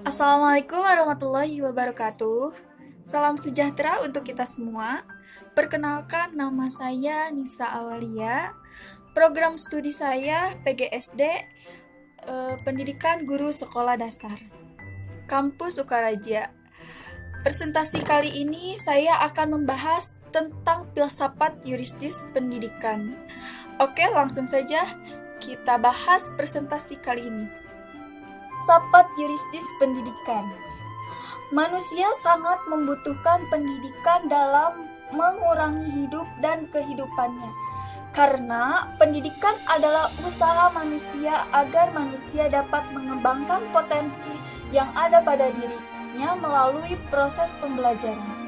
Assalamualaikum warahmatullahi wabarakatuh. Salam sejahtera untuk kita semua. Perkenalkan, nama saya Nisa Awalia. Program studi saya PGSD, Pendidikan Guru Sekolah Dasar, Kampus Sukaraja. Presentasi kali ini saya akan membahas tentang filsafat yuristis pendidikan. Oke, langsung saja kita bahas presentasi kali ini. Filsafat yuristis pendidikan. Manusia sangat membutuhkan pendidikan dalam mengurangi hidup dan kehidupannya. Karena pendidikan adalah usaha manusia agar manusia dapat mengembangkan potensi yang ada pada dirinya melalui proses pembelajaran.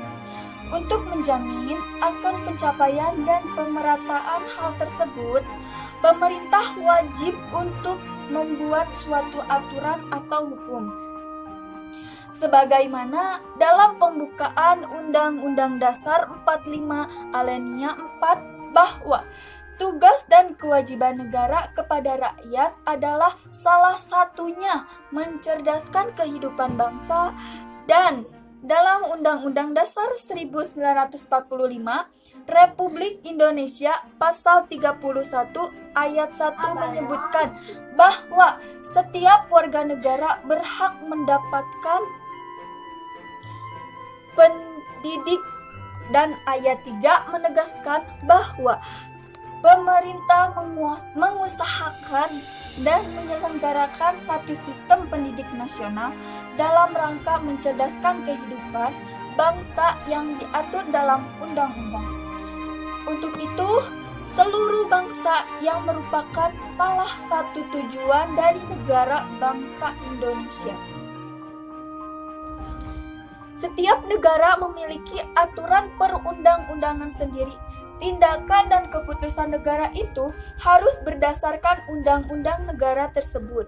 Untuk menjamin akan pencapaian dan pemerataan hal tersebut, pemerintah wajib untuk membuat suatu aturan atau hukum. Sebagaimana dalam pembukaan Undang-Undang Dasar 45 Alinea 4 bahwa tugas dan kewajiban negara kepada rakyat adalah salah satunya mencerdaskan kehidupan bangsa, dan dalam Undang-Undang Dasar 1945 Republik Indonesia pasal 31 ayat 1 menyebutkan bahwa setiap warga negara berhak mendapatkan pendidik, dan ayat 3 menegaskan bahwa pemerintah mengusahakan dan menyelenggarakan satu sistem pendidik nasional dalam rangka mencerdaskan kehidupan bangsa yang diatur dalam undang-undang. Untuk itu, seluruh bangsa yang merupakan salah satu tujuan dari negara bangsa Indonesia. Setiap negara memiliki aturan perundang-undangan sendiri. Tindakan dan keputusan negara itu harus berdasarkan undang-undang negara tersebut.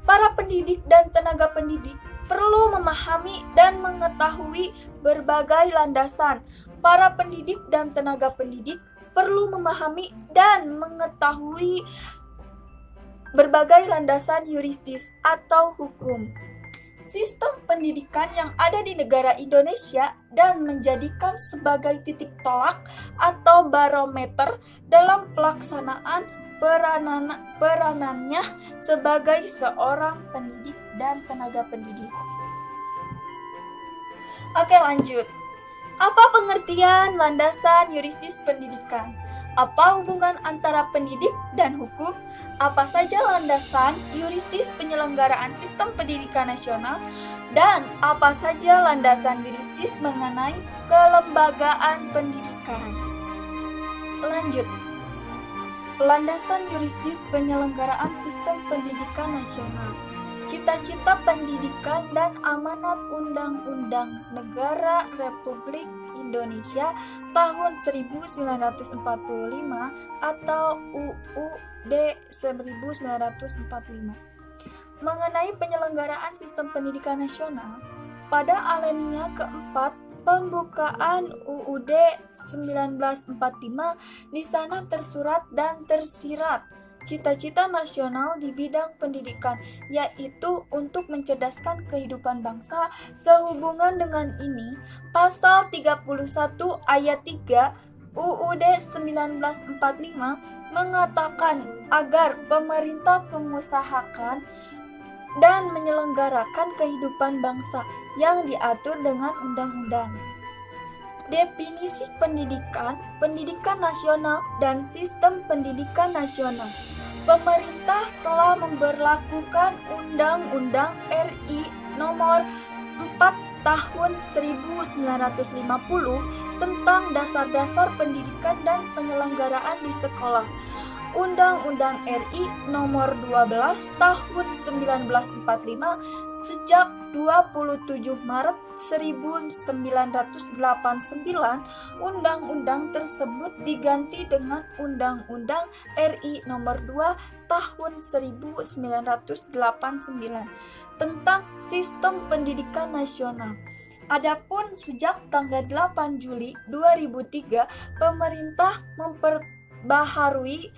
Para pendidik dan tenaga pendidik perlu memahami dan mengetahui berbagai landasan. Para pendidik dan tenaga pendidik perlu memahami dan mengetahui berbagai landasan yuristis atau hukum. Sistem pendidikan yang ada di negara Indonesia dan menjadikan sebagai titik tolak atau barometer dalam pelaksanaan peranannya sebagai seorang pendidik dan tenaga pendidik. Oke, lanjut. Apa pengertian landasan yuristis pendidikan? Apa hubungan antara pendidik dan hukum? Apa saja landasan yuristis penyelenggaraan sistem pendidikan nasional? Dan apa saja landasan yuristis mengenai kelembagaan pendidikan? Lanjut. Landasan yuristis penyelenggaraan sistem pendidikan nasional. Cita-cita pendidikan dan amanat Undang-Undang Negara Republik Indonesia tahun 1945 atau UUD 1945 mengenai penyelenggaraan sistem pendidikan nasional. Pada alinea keempat pembukaan UUD 1945, di sana tersurat dan tersirat cita-cita nasional di bidang pendidikan, yaitu untuk mencerdaskan kehidupan bangsa. Sehubungan dengan ini, pasal 31 ayat 3 UUD 1945 mengatakan agar pemerintah mengusahakan dan menyelenggarakan kehidupan bangsa yang diatur dengan undang-undang. Definisi pendidikan, pendidikan nasional, dan sistem pendidikan nasional. Pemerintah telah memberlakukan Undang-Undang RI Nomor 4 Tahun 1950 tentang dasar-dasar pendidikan dan penyelenggaraan di sekolah. Undang-Undang RI Nomor 12 Tahun 1945 sejak 27 Maret 1989, undang-undang tersebut diganti dengan Undang-Undang RI Nomor 2 Tahun 1989 tentang Sistem Pendidikan Nasional. Adapun sejak tanggal 8 Juli 2003, pemerintah memperbaharui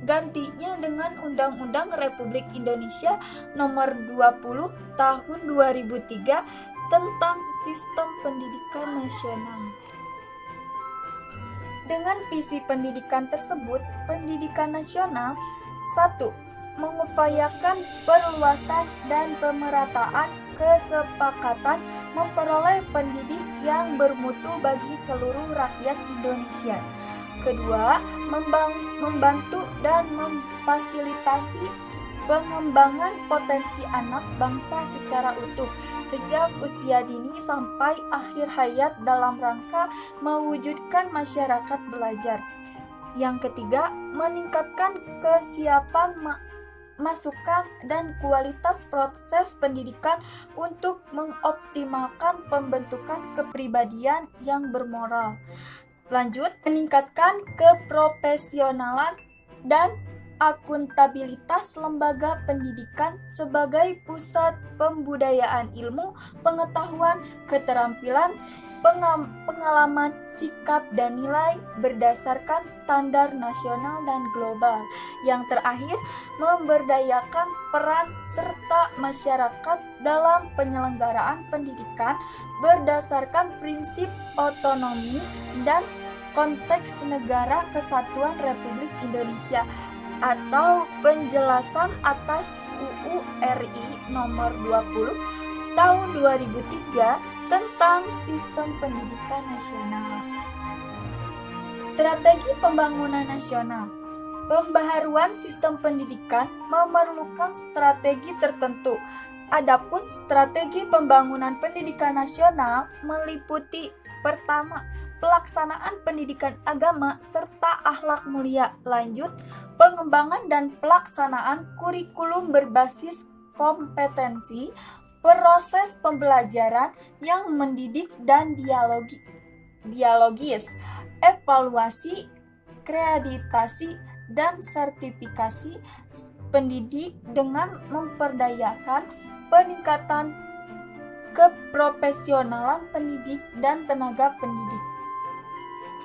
gantinya dengan Undang-Undang Republik Indonesia Nomor 20 Tahun 2003 tentang Sistem Pendidikan Nasional. Dengan visi pendidikan tersebut, pendidikan nasional 1. Mengupayakan perluasan dan pemerataan kesepakatan memperoleh pendidik yang bermutu bagi seluruh rakyat Indonesia. Kedua, membantu dan memfasilitasi pengembangan potensi anak bangsa secara utuh sejak usia dini sampai akhir hayat dalam rangka mewujudkan masyarakat belajar. Yang ketiga, meningkatkan kesiapan masukan dan kualitas proses pendidikan untuk mengoptimalkan pembentukan kepribadian yang bermoral. Lanjut, meningkatkan keprofesionalan dan akuntabilitas lembaga pendidikan sebagai pusat pembudayaan ilmu, pengetahuan, keterampilan, pengalaman, sikap, dan nilai berdasarkan standar nasional dan global. Yang terakhir, memberdayakan peran serta masyarakat dalam penyelenggaraan pendidikan berdasarkan prinsip otonomi dan konteks Negara Kesatuan Republik Indonesia atau penjelasan atas UU RI Nomor 20 Tahun 2003 tentang Sistem Pendidikan Nasional. Strategi Pembangunan Nasional. Pembaharuan sistem pendidikan memerlukan strategi tertentu. Adapun strategi pembangunan pendidikan nasional meliputi: pertama, pelaksanaan pendidikan agama serta akhlak mulia. Lanjut, pengembangan dan pelaksanaan kurikulum berbasis kompetensi, proses pembelajaran yang mendidik dan dialogis, evaluasi, kreditasi, dan sertifikasi pendidik dengan memperdayakan peningkatan keprofesionalan pendidik dan tenaga pendidik.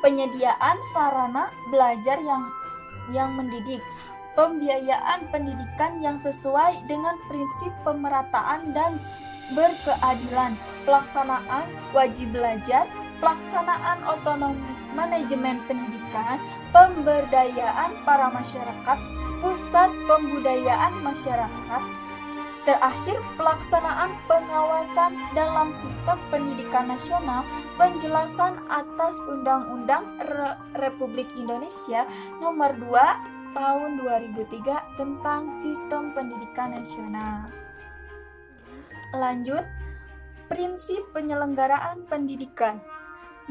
Penyediaan sarana belajar yang mendidik, pembiayaan pendidikan yang sesuai dengan prinsip pemerataan dan berkeadilan, pelaksanaan wajib belajar, pelaksanaan otonomi manajemen pendidikan, pemberdayaan para masyarakat, pusat pembudayaan masyarakat. Terakhir, pelaksanaan pengawasan dalam sistem pendidikan nasional, penjelasan atas Undang-Undang Republik Indonesia Nomor 2 Tahun 2003 tentang Sistem Pendidikan Nasional. Lanjut, prinsip penyelenggaraan pendidikan.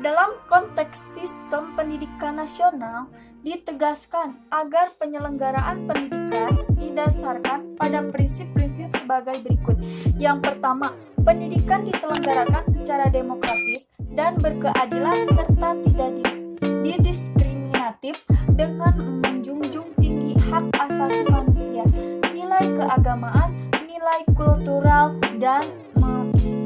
Dalam konteks sistem pendidikan nasional, ditegaskan agar penyelenggaraan pendidikan didasarkan pada prinsip-prinsip sebagai berikut. Yang pertama, pendidikan diselenggarakan secara demokratis dan berkeadilan serta tidak didiskriminatif dengan menjunjung tinggi hak asasi manusia, nilai keagamaan, nilai kultural, dan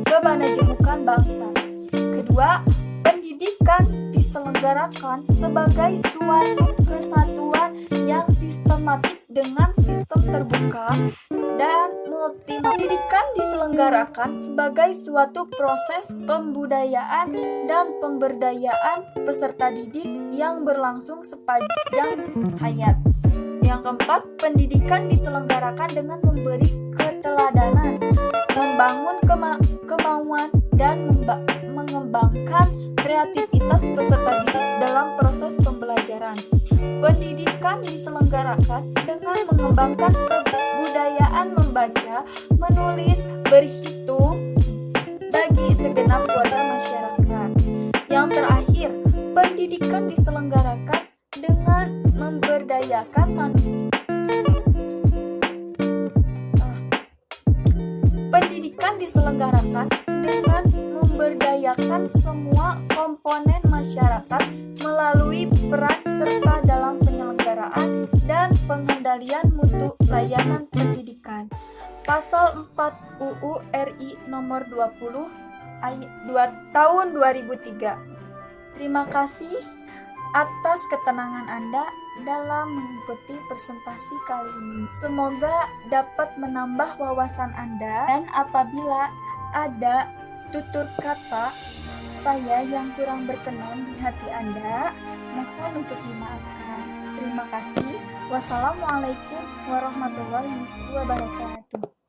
kebanejemukan bangsa. Kedua, pendidikan diselenggarakan sebagai suatu kesatuan yang sistematik dengan sistem terbuka dan multi. Pendidikan diselenggarakan sebagai suatu proses pembudayaan dan pemberdayaan peserta didik yang berlangsung sepanjang hayat. Yang keempat, pendidikan diselenggarakan dengan memberi keteladanan, membangun kemauan, dan mengembangkan kreativitas peserta didik dalam proses pembelajaran. Pendidikan diselenggarakan dengan mengembangkan kebudayaan membaca, menulis, berhitung bagi segenap warga masyarakat. Yang terakhir, pendidikan diselenggarakan dengan memberdayakan manusia. Pendidikan diselenggarakan dengan memberdayakan semua komponen masyarakat melalui peran serta dalam penyelenggaraan dan pengendalian mutu layanan pendidikan. Pasal 4 UU RI Nomor 20 Tahun 2003. Terima kasih. atas ketenangan Anda dalam mengikuti presentasi kali ini. Semoga dapat menambah wawasan Anda, dan apabila ada tutur kata saya yang kurang berkenan di hati Anda, mohon untuk dimaafkan. Terima kasih. Wassalamualaikum warahmatullahi wabarakatuh.